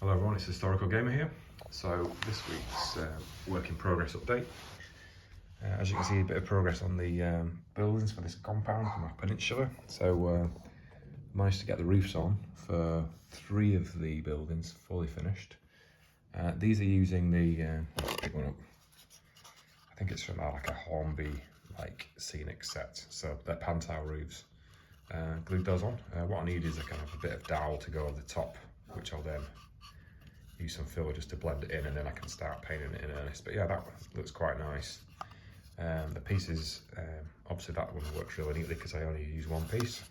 Hello everyone, it's Historical Gamer here. So this week's work in progress update. As you can see, a bit of progress on the buildings for this compound for my peninsula. So managed to get the roofs on for 3 of the buildings fully finished. These are using the pick one up. I think it's from like a Hornby like scenic set. So they're pan-tile roofs. Glued those on. What I need is a kind of a bit of dowel to go over the top, which I'll then use some filler just to blend it in, and then I can start painting it in earnest. But yeah, that looks quite nice. The pieces, obviously that one works really neatly because I only use one piece.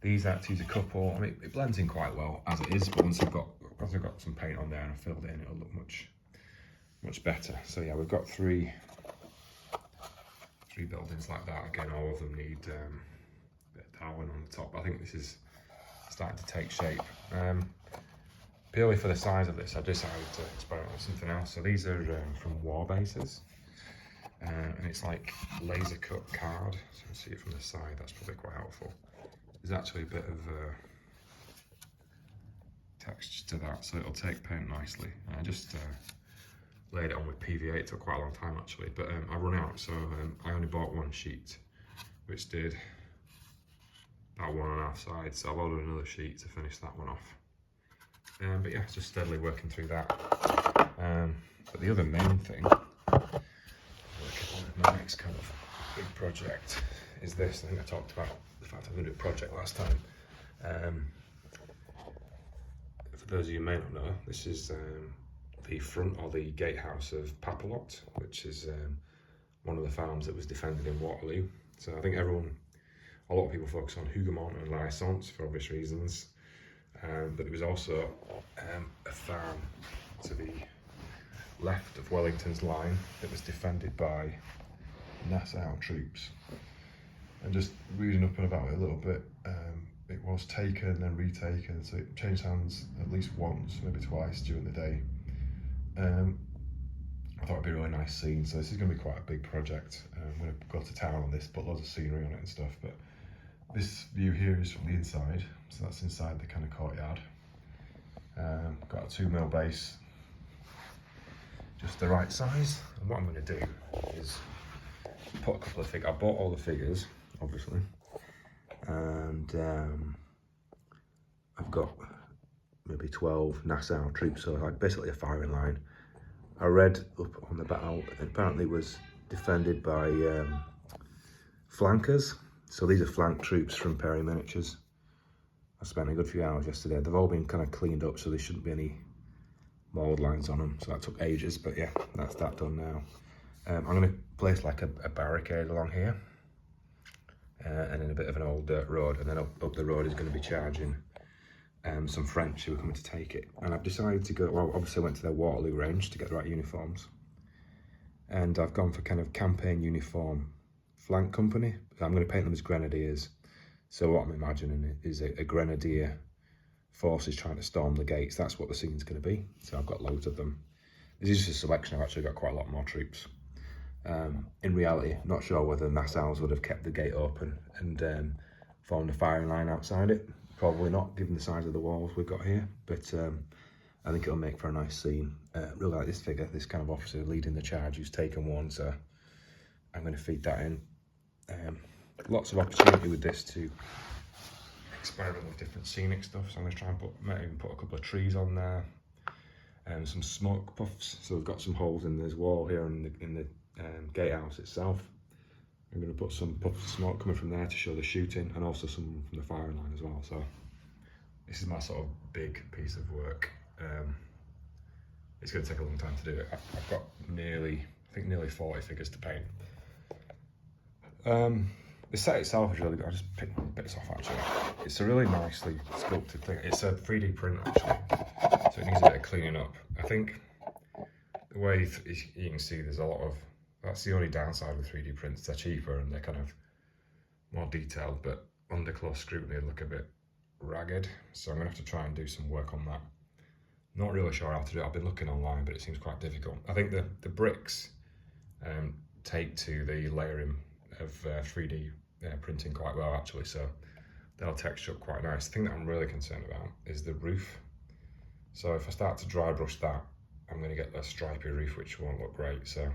These act to use a couple. I mean, it blends in quite well as it is, but once I've got some paint on there and I've filled it in, it'll look much better. So yeah, we've got three buildings like that. Again, all of them need a bit of toweling on the top. I think this is starting to take shape. Purely for the size of this, I decided to experiment with something else. So these are from War Bases, and it's like laser cut card. So you can see it from the side. That's probably quite helpful. There's actually a bit of texture to that, so it'll take paint nicely. And I just laid it on with PVA. It took quite a long time actually, but I run out, so I only bought one sheet, which did about 1.5 sides. So I've ordered another sheet to finish that one off. But yeah, just steadily working through that. But the other main thing, working on my next kind of big project, is this. I think I talked about the fact I'm going to do a project last time. For those of you who may not know, this is the front or the gatehouse of Papalot, which is one of the farms that was defended in Waterloo. So I think a lot of people focus on Hougoumont and License for obvious reasons. But there was also a farm to the left of Wellington's line that was defended by Nassau troops. And just reading up about it a little bit, it was taken and retaken, so it changed hands at least once, maybe twice during the day. I thought it'd be a really nice scene, so this is going to be quite a big project. I'm going to go to town on this, put loads of scenery on it and stuff. But this view here is from the inside, so that's inside the kind of courtyard. Got a 2mm base, just the right size. And what I'm going to do is put a couple of figures. I bought all the figures, obviously, and I've got maybe 12 Nassau troops, so like basically a firing line. I read up on the battle, it apparently was defended by flankers. So these are flank troops from Perry Miniatures. I spent a good few hours yesterday. They've all been kind of cleaned up, so there shouldn't be any mould lines on them. So that took ages, but yeah, that's that done now. I'm going to place like a barricade along here, and then a bit of an old dirt road, and then up the road is going to be charging some French who are coming to take it. And I've decided to go, well, obviously I went to their Waterloo range to get the right uniforms, and I've gone for kind of campaign uniform flank company. I'm going to paint them as grenadiers. So what I'm imagining is a grenadier forces trying to storm the gates. That's what the scene's going to be. So I've got loads of them. This is just a selection. I've actually got quite a lot more troops. In reality, not sure whether Nassau's would have kept the gate open and formed a firing line outside it. Probably not, given the size of the walls we've got here. But I think it'll make for a nice scene. Really like this figure, this kind of officer leading the charge who's taken one. So I'm going to feed that in. Lots of opportunity with this to experiment with different scenic stuff. So I'm going to try and maybe even put a couple of trees on there, and some smoke puffs. So we've got some holes in this wall here in the gatehouse itself. I'm going to put some puffs of smoke coming from there to show the shooting, and also some from the firing line as well. So this is my sort of big piece of work. It's going to take a long time to do it. I've got nearly 40 figures to paint. The set itself is really good. I just picked bits off actually. It's a really nicely sculpted thing. It's a 3D print actually, so it needs a bit of cleaning up. I think the way you can see, there's a lot of, that's the only downside with 3D prints. They're cheaper and they're kind of more detailed, but under close scrutiny they look a bit ragged. So I'm gonna have to try and do some work on that. Not really sure how to do it. I've been looking online, but it seems quite difficult. I think the bricks take to the layering of 3D printing quite well actually, so they'll texture up quite nice. The thing that I'm really concerned about is the roof. So if I start to dry brush that, I'm going to get a stripy roof, which won't look great. So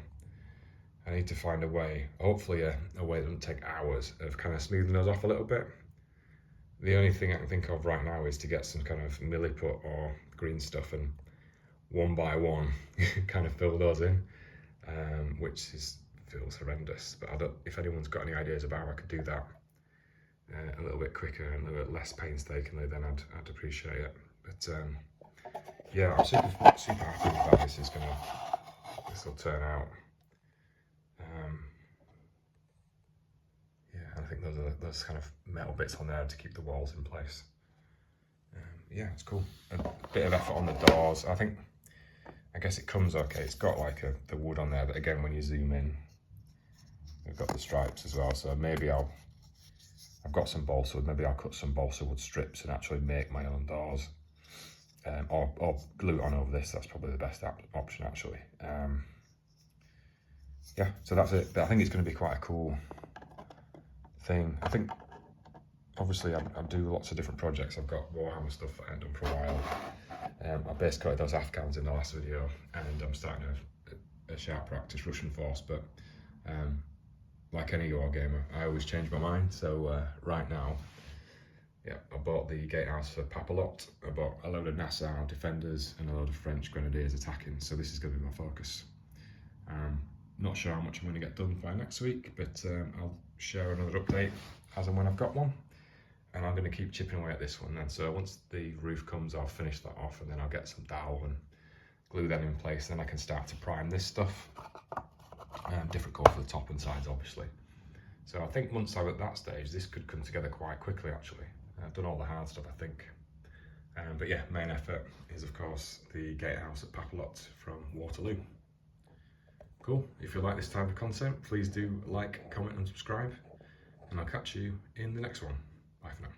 I need to find a way, hopefully a way that doesn't take hours, of kind of smoothing those off a little bit. The only thing I can think of right now is to get some kind of milliput or green stuff and one by one kind of fill those in, which feels horrendous. But I don't, if anyone's got any ideas about how I could do that a little bit quicker and a little bit less painstakingly, then I'd appreciate it. But yeah, I'm super happy with how this will turn out. Yeah, I think those kind of metal bits on there to keep the walls in place. Yeah, it's cool. A bit of effort on the doors. I guess it comes okay. It's got like the wood on there, but again, when you zoom in, we've got the stripes as well. So maybe I've got some balsa wood. Maybe I'll cut some balsa wood strips and actually make my own doors, or glue it on over this. That's probably the best option actually. Yeah, so that's it. But I think it's going to be quite a cool thing. I think obviously I do lots of different projects. I've got Warhammer stuff that I haven't done for a while. I base coated those Afghans in the last video, and I'm starting a sharp practice Russian force, but like any war gamer, I always change my mind. So right now, yeah, I bought the gatehouse for Papalot. I bought a load of Nassau defenders and a load of French grenadiers attacking, so this is going to be my focus. Not sure how much I'm going to get done by next week, but I'll share another update as and when I've got one. And I'm going to keep chipping away at this one then. So once the roof comes, I'll finish that off, and then I'll get some dowel and glue them in place. Then I can start to prime this stuff. Different colour for the top and sides, obviously. So I think once I'm at that stage, this could come together quite quickly, actually. I've done all the hard stuff, I think. But yeah, main effort is, of course, the gatehouse at Papalot from Waterloo. Cool. If you like this type of content, please do like, comment and subscribe. And I'll catch you in the next one. Bye for now.